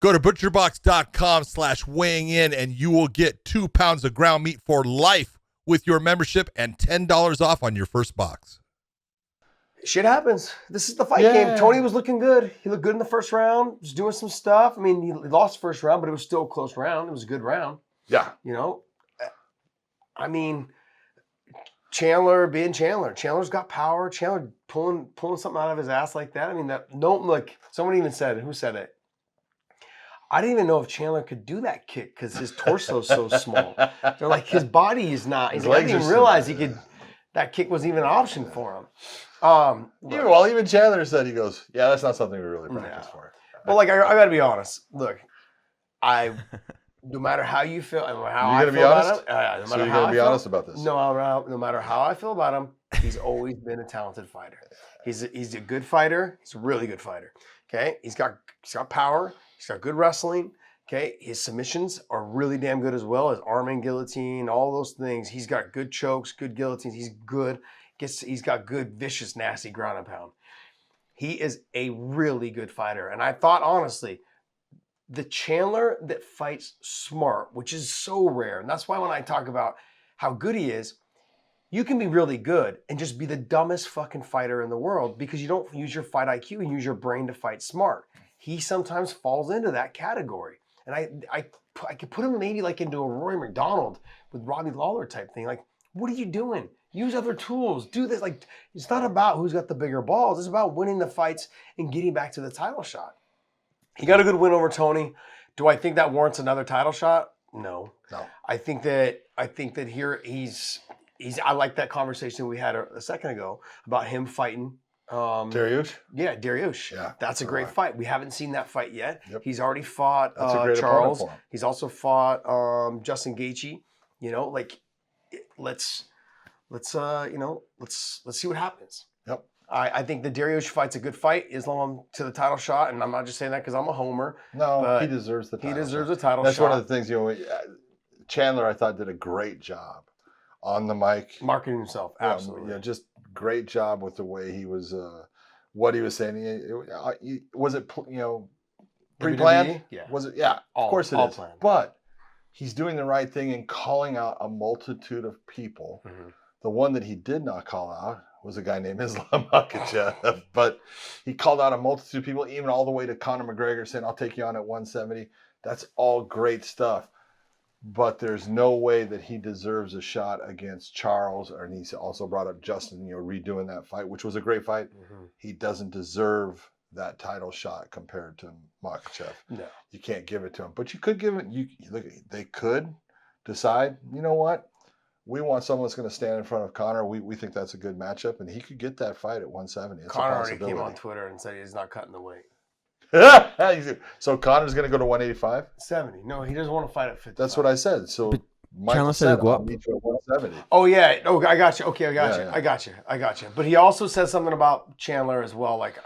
Go to butcherbox.com/weighing in and you will get 2 pounds of ground meat for life with your membership and $10 off on your first box. Shit happens. This is the fight game. Tony was looking good. He looked good in the first round. Was doing some stuff. I mean, he lost the first round, but it was still a close round. It was a good round. Yeah. You know, I mean, Chandler being Chandler. Chandler's got power. Chandler pulling something out of his ass like that. I mean, someone even said, who said it? I didn't even know if Chandler could do that kick because his torso's so small. They're like, his body is not. He's like, I didn't even realize that kick was even an option for him. Even Chandler said, he goes, yeah, that's not something we really practice for. But like, I got to be honest. Look, no matter how you feel, no matter how I feel about him, so you're going to be honest about this? No matter how I feel about him, he's always been a talented fighter. He's a good fighter. He's a really good fighter. Okay, he's got power. He's got good wrestling. Okay, his submissions are really damn good as well. His arm and guillotine, all those things. He's got good chokes, good guillotines. He's good. He's got good, vicious, nasty ground and pound. He is a really good fighter. And I thought, honestly, the Chandler that fights smart, which is so rare, and that's why when I talk about how good he is, you can be really good and just be the dumbest fucking fighter in the world because you don't use your fight IQ and use your brain to fight smart. He sometimes falls into that category. And I could put him maybe like into a Rory McDonald with Robbie Lawler type thing. Like, what are you doing? Use other tools. Do this. Like, it's not about who's got the bigger balls. It's about winning the fights and getting back to the title shot. He got a good win over Tony. Do I think that warrants another title shot? No. I think that here I like that conversation we had a second ago about him fighting Dariush? Yeah, Dariush. Yeah, that's a great fight. We haven't seen that fight yet. Yep. He's already fought Charles. He's also fought Justin Gaethje. You know, like let's see what happens. Yep. I think the Dariush fight's a good fight, Islam to the title shot, and I'm not just saying that because I'm a homer. No, he deserves the title. He deserves a title That's shot. That's one of the things, Chandler, I thought, did a great job on the mic. Marketing himself, absolutely. Yeah, just great job with the way he was, what he was saying. Was it, pre-planned? Yeah. Was it? Yeah, of course it is. Planned. But he's doing the right thing and calling out a multitude of people. Mm-hmm. The one that he did not call out was a guy named Islam Makhachev, but he called out a multitude of people, even all the way to Conor McGregor saying, I'll take you on at 170. That's all great stuff. But there's no way that he deserves a shot against Charles, and he also brought up Justin, redoing that fight, which was a great fight. Mm-hmm. He doesn't deserve that title shot compared to Makhachev. No. You can't give it to him. But you could give it, they could decide, you know what? We want someone that's going to stand in front of Conor. We think that's a good matchup, and he could get that fight at 170. It's Conor already came on Twitter and said he's not cutting the weight. So Conor's going to go to 185? 70. No, he doesn't want to fight at 50. That's what I said. So Chandler said go up. 170. Oh, yeah. Oh, I got you. Okay, I got you. But he also said something about Chandler as well, like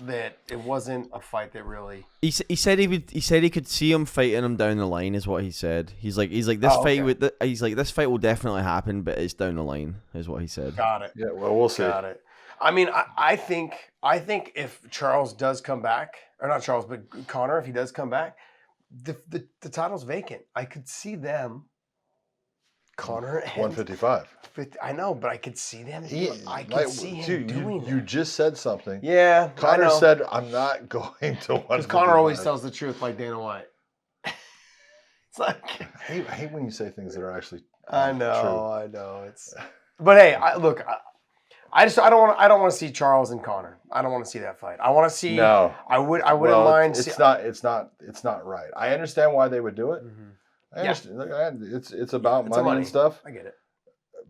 that it wasn't a fight that really. He said he could see him fighting him down the line, is what he said. He's like this fight this fight will definitely happen, but it's down the line, is what he said. Got it. Yeah, well, we'll see. Got it. I mean, I think if Charles does come back, or not Charles, but Conor, if he does come back, the title's vacant. I could see them, Conor and 155. I know, but I could see them. I could see him doing that. You just said something. Yeah, Conor said, "I'm not going to 155." Because Conor always tells the truth, like Dana White. It's like I hate when you say things that are actually. I know. True. But hey, look. I don't want to see Charles and Conor. I don't want to see that fight. I want to see. No. I wouldn't mind. It's not right. I understand why they would do it. Mm-hmm. I understand. Look, it's about money and stuff. I get it.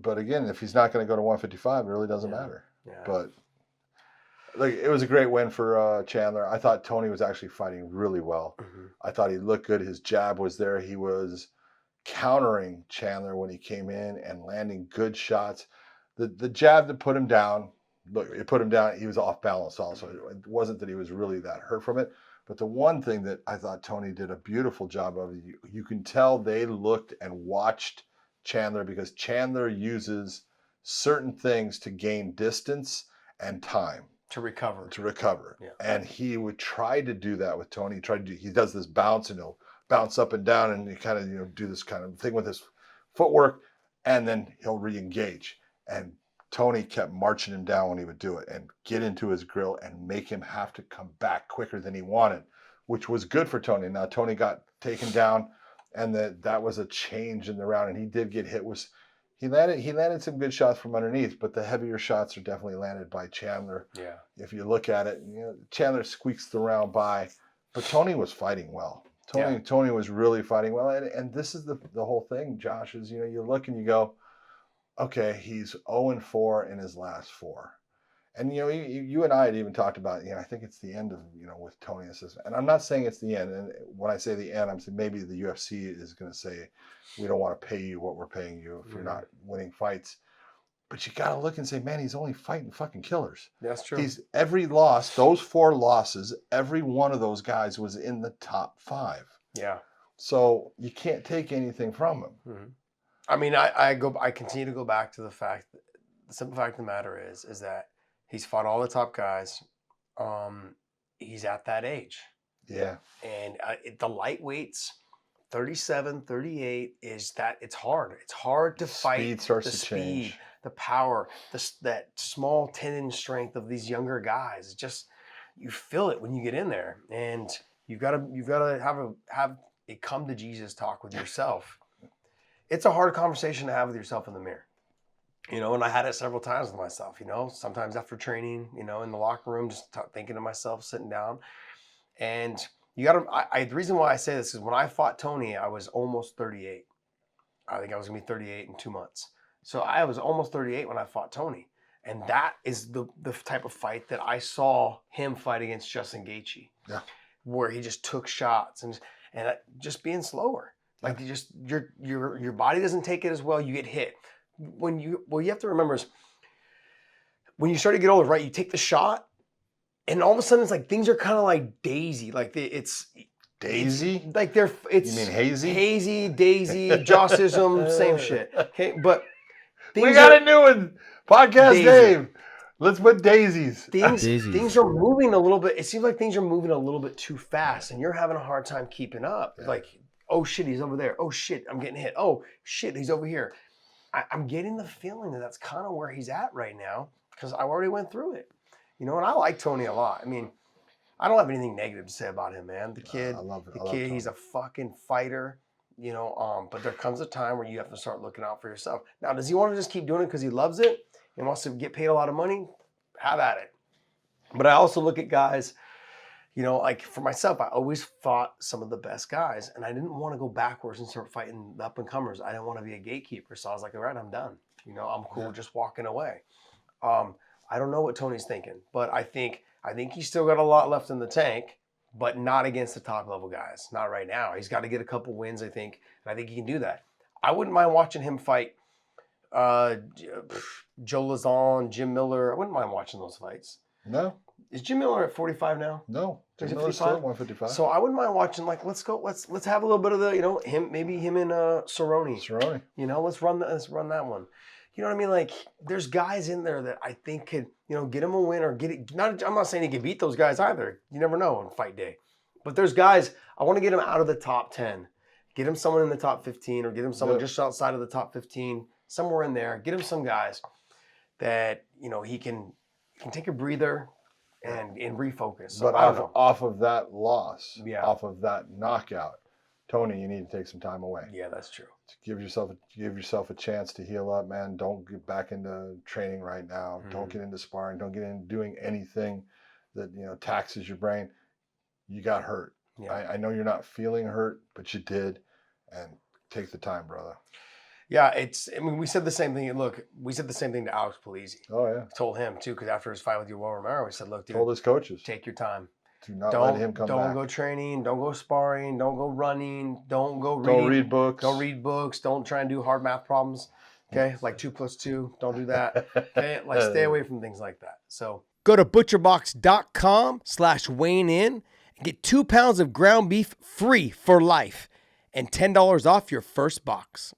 But again, if he's not going to go to 155, it really doesn't matter. Yeah. But look, it was a great win for Chandler. I thought Tony was actually fighting really well. Mm-hmm. I thought he looked good. His jab was there. He was countering Chandler when he came in and landing good shots. The jab that put him down, look, it put him down. He was off balance also. It wasn't that he was really that hurt from it. But the one thing that I thought Tony did a beautiful job of, you can tell they looked and watched Chandler, because Chandler uses certain things to gain distance and time. to recover. Yeah. And he would try to do that with Tony. He does this bounce, and he'll bounce up and down, and he kind of do this kind of thing with his footwork, and then he'll re-engage. And Tony kept marching him down when he would do it and get into his grill and make him have to come back quicker than he wanted, which was good for Tony. Now Tony got taken down, and that was a change in the round, and he did get hit. He landed some good shots from underneath, but the heavier shots are definitely landed by Chandler. Yeah. If you look at it, Chandler squeaks the round by, but Tony was fighting well. Tony was really fighting well, and this is the whole thing, Josh, is you look and you go, okay, he's 0-4 in his last 4. And you and I had even talked about, I think it's the end of, with Tony and I'm not saying it's the end. And when I say the end, I'm saying maybe the UFC is going to say, we don't want to pay you what we're paying you if you're not winning fights. But you got to look and say, man, he's only fighting fucking killers. That's true. He's every loss, those 4 losses, every one of those guys was in the top 5. Yeah. So you can't take anything from him. Mm-hmm. I mean, I continue to go back to the simple fact of the matter is that he's fought all the top guys. He's at that age. Yeah. And the lightweights, 37, 38, is that it's hard. It's hard to fight. Speed starts to change. The power, that small tendon strength of these younger guys. It's just, you feel it when you get in there, and you've got to have a come to Jesus talk with yourself. It's a hard conversation to have with yourself in the mirror. And I had it several times with myself, sometimes after training, in the locker room, just thinking to myself, sitting down. And the reason why I say this is when I fought Tony, I was almost 38. I think I was going to be 38 in 2 months. So I was almost 38 when I fought Tony. And that is the type of fight that I saw him fight against Justin Gaethje. Yeah. Where he just took shots and just being slower. Like your body doesn't take it as well, you get hit. What you have to remember is when you start to get older, right? You take the shot, and all of a sudden it's like things are kind of like daisy. Like it's daisy. Like you mean hazy? Hazy, daisy, Jossism, same shit. Okay, but we got a new one. Podcast daisy. Dave. Let's put daisies. Things are moving a little bit. It seems like things are moving a little bit too fast, and you're having a hard time keeping up. Yeah. Like, oh shit, he's over there. Oh shit, I'm getting hit. Oh shit, he's over here. I'm getting the feeling that that's kind of where he's at right now because I already went through it. And I like Tony a lot. I mean, I don't have anything negative to say about him, man. The kid, he's a fucking fighter, but there comes a time where you have to start looking out for yourself. Now, does he want to just keep doing it because he loves it and wants to get paid a lot of money? Have at it. But I also look at guys, like for myself, I always fought some of the best guys, and I didn't want to go backwards and start fighting the up-and-comers. I didn't want to be a gatekeeper, so I was like, all right, I'm done. I'm cool just walking away. I don't know what Tony's thinking, but I think he's still got a lot left in the tank, but not against the top-level guys. Not right now. He's got to get a couple wins, I think, and I think he can do that. I wouldn't mind watching him fight Joe Lazon, Jim Miller. I wouldn't mind watching those fights. No. Is Jim Miller at 45 now? No. Jim Miller's still at 155. So I wouldn't mind watching, like, let's have a little bit of the, him and Cerrone. Let's run that one. You know what I mean? Like, there's guys in there that I think could, get him a win or get it. I'm not saying he could beat those guys either. You never know on fight day. But there's guys, I want to get him out of the top 10. Get him someone in the top 15 or get him someone just outside of the top 15, somewhere in there. Get him some guys that, he can take a breather and refocus. So, but off of that loss, off of that knockout, Tony, you need to take some time away. Yeah, that's true. Give yourself a chance to heal up, man. Don't get back into training right now. Mm-hmm. Don't get into sparring. Don't get into doing anything that taxes your brain. You got hurt. Yeah. I know you're not feeling hurt, but you did, and take the time, brother. Yeah, we said the same thing. Look, we said the same thing to Alex Polizzi. Oh, yeah. Told him, too, because after his fight with Yoel Romero, we said, look, dude. Told his coaches. Take your time. Do not let him come back. Don't go training. Don't go sparring. Don't go running. Don't go reading. Don't read books. Don't read books. Don't try and do hard math problems. Okay? Like 2 + 2. Don't do that. Okay? Like, stay away from things like that. So go to butcherbox.com/weighing-in and get 2 pounds of ground beef free for life and $10 off your first box.